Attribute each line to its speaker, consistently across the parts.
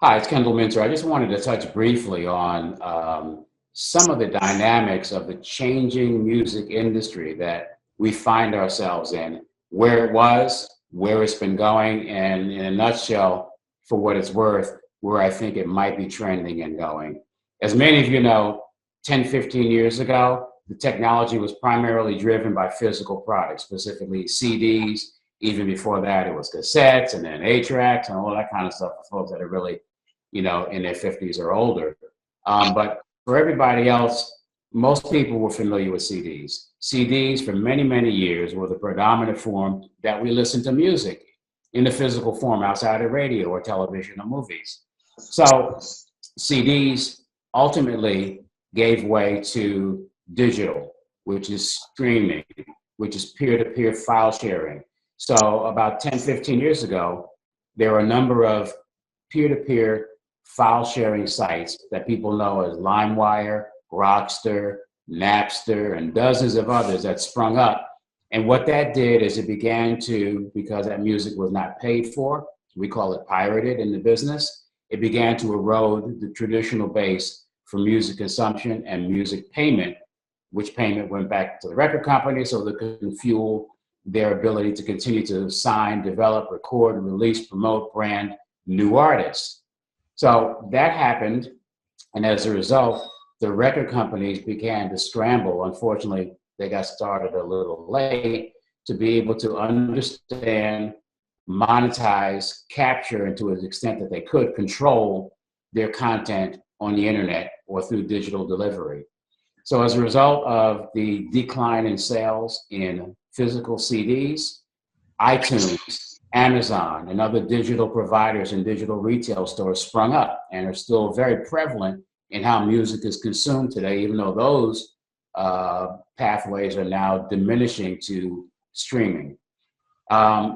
Speaker 1: Hi, it's Kendall Minter. I just wanted to touch briefly on some of the dynamics of the changing music industry that we find ourselves in, where it was, where it's been going, and in a nutshell, for what it's worth, where I think it might be trending and going. As many of you know, 10, 15 years ago, the technology was primarily driven by physical products, specifically CDs. Even before that, it was cassettes and then 8 tracks and all that kind of stuff for folks that are really in their 50s or older. But for everybody else, most people were familiar with CDs. CDs for many, many years were the predominant form that we listened to music in the physical form outside of radio or television or movies. So CDs ultimately gave way to digital, which is streaming, which is peer-to-peer file sharing. So about 10, 15 years ago, there were a number of peer-to-peer file sharing sites that people know as LimeWire, Grokster, Napster, and dozens of others that sprung up. And what that did is it began to, because that music was not paid for, we call it pirated in the business, it began to erode the traditional base for music consumption and music payment, which payment went back to the record company so they could fuel their ability to continue to sign, develop, record, release, promote, brand new artists. So that happened, and as a result, the record companies began to scramble. Unfortunately, they got started a little late to be able to understand, monetize, capture, and to an extent that they could control their content on the internet or through digital delivery. So as a result of the decline in sales in physical CDs, iTunes, Amazon, and other digital providers and digital retail stores sprung up and are still very prevalent in how music is consumed today, even though those pathways are now diminishing to streaming.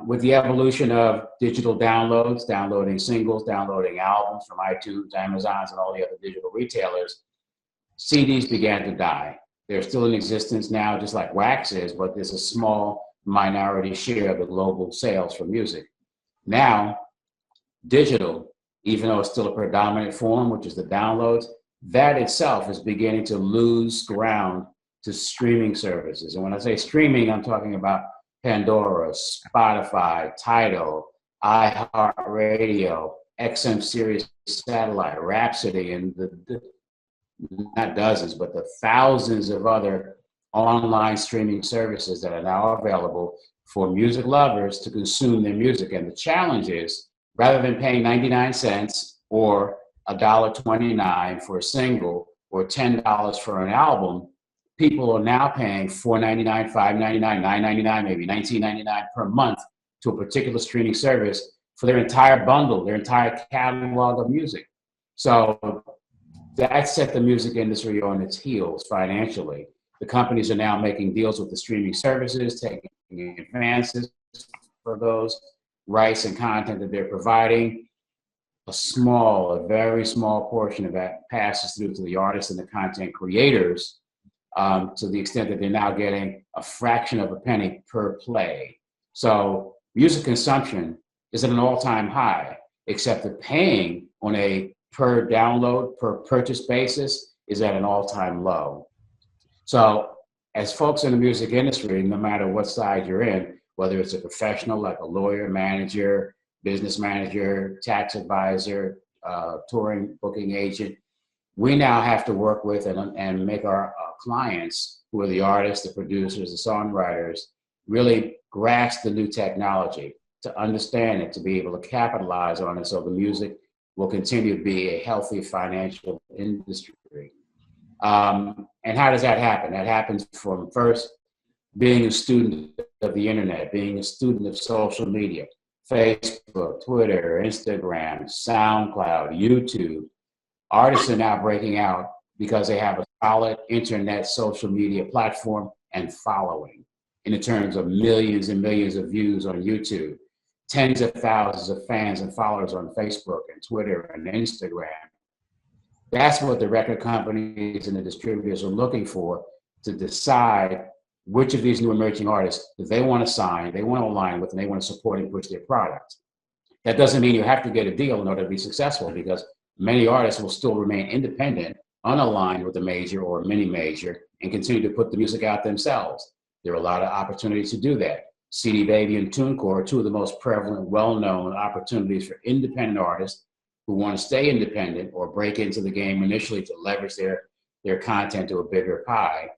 Speaker 1: With the evolution of digital downloads, downloading singles, downloading albums from iTunes, Amazons, and all the other digital retailers, CDs began to die. They're still in existence now, just like wax is, but there's a small minority share of the global sales for music. Now, digital, even though it's still a predominant form, which is the downloads, that itself is beginning to lose ground to streaming services. And when I say streaming, I'm talking about Pandora, Spotify, Tidal, iHeartRadio, XM Sirius Satellite, Rhapsody, and the not dozens, but the thousands of other online streaming services that are now available for music lovers to consume their music. And the challenge is, rather than paying 99 cents or $1.29 for a single or $10 for an album, people are now paying $4.99, $5.99, $9.99, maybe $19.99 per month to a particular streaming service for their entire bundle, their entire catalog of music. So that set the music industry on its heels financially. The companies are now making deals with the streaming services, taking advances for those rights and content that they're providing. A very small portion of that passes through to the artists and the content creators, to the extent that they're now getting a fraction of a penny per play. So music consumption is at an all-time high, except that paying on a per download, per purchase basis is at an all-time low. So as folks in the music industry, no matter what side you're in, whether it's a professional like a lawyer, manager, business manager, tax advisor, touring booking agent, we now have to work with and make our clients, who are the artists, the producers, the songwriters, really grasp the new technology, to understand it, to be able to capitalize on it so the music will continue to be a healthy financial industry. And how does that happen? That happens from first being a student of the internet, being a student of social media, Facebook, Twitter, Instagram, SoundCloud, YouTube. Artists are now breaking out because they have a solid internet social media platform and following in the terms of millions and millions of views on YouTube, tens of thousands of fans and followers on Facebook and Twitter and Instagram. That's what the record companies and the distributors are looking for to decide which of these new emerging artists that they want to sign, they want to align with, and they want to support and push their product. That doesn't mean you have to get a deal in order to be successful, because many artists will still remain independent, unaligned with a major or a mini major, and continue to put the music out themselves. There are a lot of opportunities to do that. CD Baby and TuneCore are two of the most prevalent, well-known opportunities for independent artists who want to stay independent or break into the game initially to leverage their content to a bigger pie,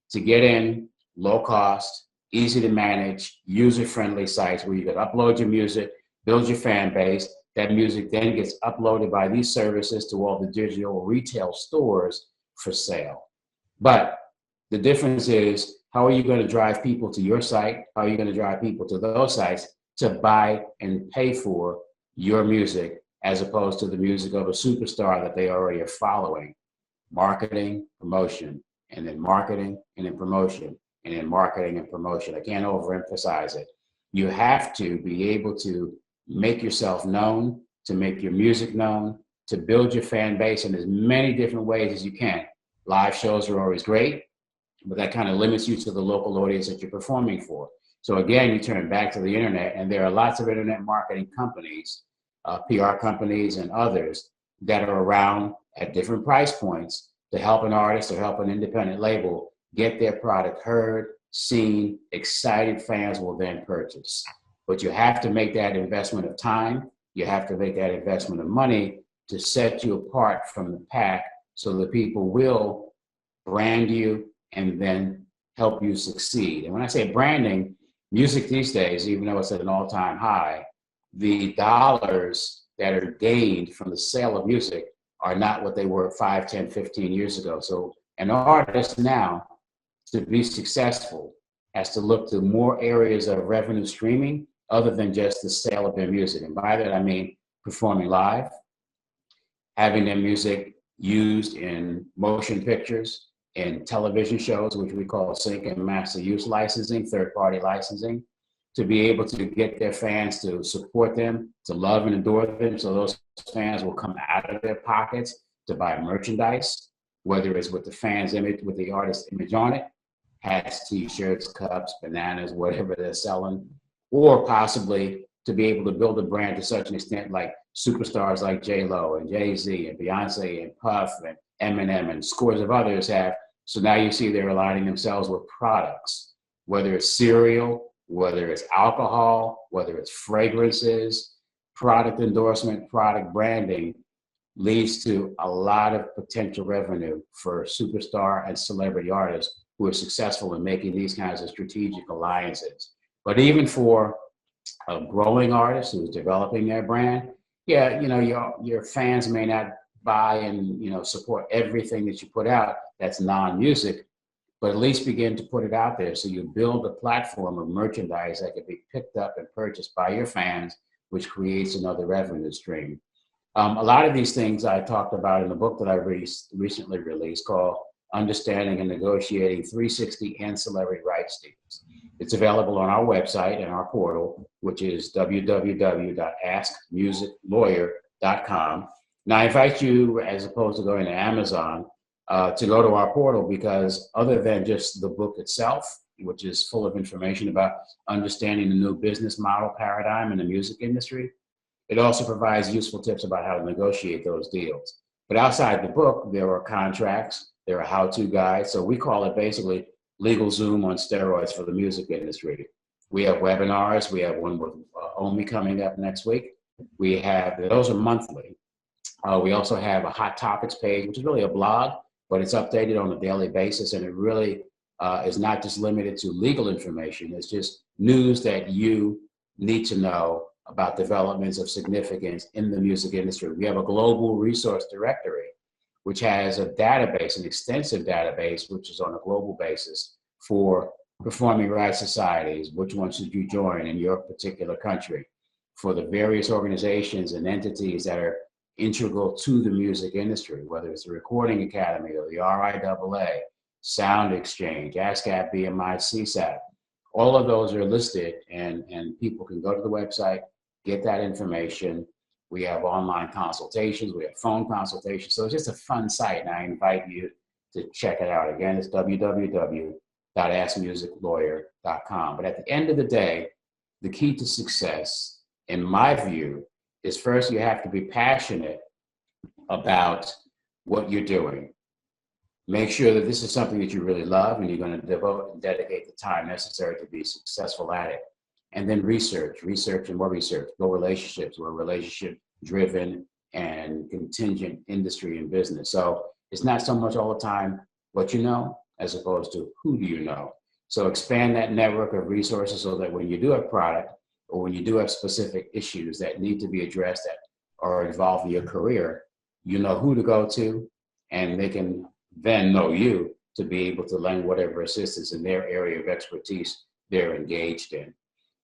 Speaker 1: to get in low cost, easy to manage, user-friendly sites where you can upload your music, build your fan base. That music then gets uploaded by these services to all the digital retail stores for sale. But the difference is, how are you going to drive people to your site? How are you going to drive people to those sites to buy and pay for your music, as opposed to the music of a superstar that they already are following? Marketing, promotion, and then marketing, and then promotion, and then marketing and promotion. I can't overemphasize it. You have to be able to make yourself known, to make your music known, to build your fan base in as many different ways as you can. Live shows are always great, but that kind of limits you to the local audience that you're performing for. So again, you turn back to the internet, and there are lots of internet marketing companies, PR companies and others that are around at different price points to help an artist or help an independent label get their product heard, seen. Excited fans will then purchase. But you have to make that investment of time. You have to make that investment of money to set you apart from the pack, so that people will brand you and then help you succeed. And when I say branding, music these days, even though it's at an all-time high, the dollars that are gained from the sale of music are not what they were 5, 10, 15 years ago. So an artist now, to be successful, has to look to more areas of revenue streaming other than just the sale of their music. And by that, I mean performing live, having their music used in motion pictures, in television shows, which we call sync and master use licensing, third-party licensing, to be able to get their fans to support them, to love and adore them, so those fans will come out of their pockets to buy merchandise, whether it's with the fans' image, with the artist's image on it, hats, t-shirts, cups, bananas, whatever they're selling, or possibly to be able to build a brand to such an extent, like superstars like J-Lo and Jay-Z and Beyonce and Puff and Eminem and scores of others have. So now you see they're aligning themselves with products, whether it's cereal, whether it's alcohol, whether it's fragrances. Product endorsement, product branding leads to a lot of potential revenue for superstar and celebrity artists who are successful in making these kinds of strategic alliances. But even for a growing artist who's developing their brand, yeah, your fans may not buy and support everything that you put out that's non-music, but at least begin to put it out there, so you build a platform of merchandise that can be picked up and purchased by your fans, which creates another revenue stream. A lot of these things I talked about in the book that I recently released, called Understanding and Negotiating 360 and Celebrity Rights Deals. It's available on our website and our portal, which is www.askmusiclawyer.com. Now, I invite you, as opposed to going to Amazon, to go to our portal, because other than just the book itself, which is full of information about understanding the new business model paradigm in the music industry, it also provides useful tips about how to negotiate those deals. But outside the book, there are contracts, there are how-to guides. So we call it basically LegalZoom on steroids for the music industry. We have webinars. We have one with Omi coming up next week. Those are monthly. We also have a hot topics page, which is really a blog, but it's updated on a daily basis. And it really is not just limited to legal information. It's just news that you need to know about developments of significance in the music industry. We have a global resource directory, which has a database, an extensive database, which is on a global basis for performing rights societies. Which ones should you join in your particular country? For the various organizations and entities that are integral to the music industry, whether it's the Recording Academy or the RIAA, Sound Exchange, ASCAP, BMI, CSAP. All of those are listed, and people can go to the website, get that information. We have online consultations, we have phone consultations. So it's just a fun site, and I invite you to check it out. Again, it's www.askmusiclawyer.com. But at the end of the day, the key to success, in my view, is first you have to be passionate about what you're doing. Make sure that this is something that you really love and you're going to devote and dedicate the time necessary to be successful at it. And then research and more research. Build relationships. We're relationship driven and contingent industry and business. So it's not so much all the time what you know, as opposed to who do you know. So expand that network of resources so that when you do have product or when you do have specific issues that need to be addressed that are involved in your career, you know who to go to, and they can then know you to be able to lend whatever assistance in their area of expertise they're engaged in.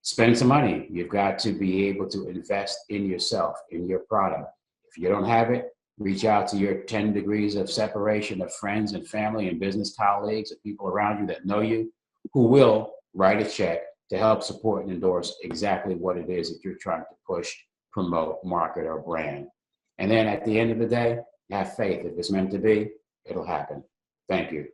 Speaker 1: Spend some money. You've got to be able to invest in yourself, in your product. If you don't have it, reach out to your 10 degrees of separation of friends and family and business colleagues and people around you that know you, who will write a check to help support and endorse exactly what it is that you're trying to push, promote, market, or brand. And then at the end of the day, have faith. If it's meant to be, it'll happen. Thank you.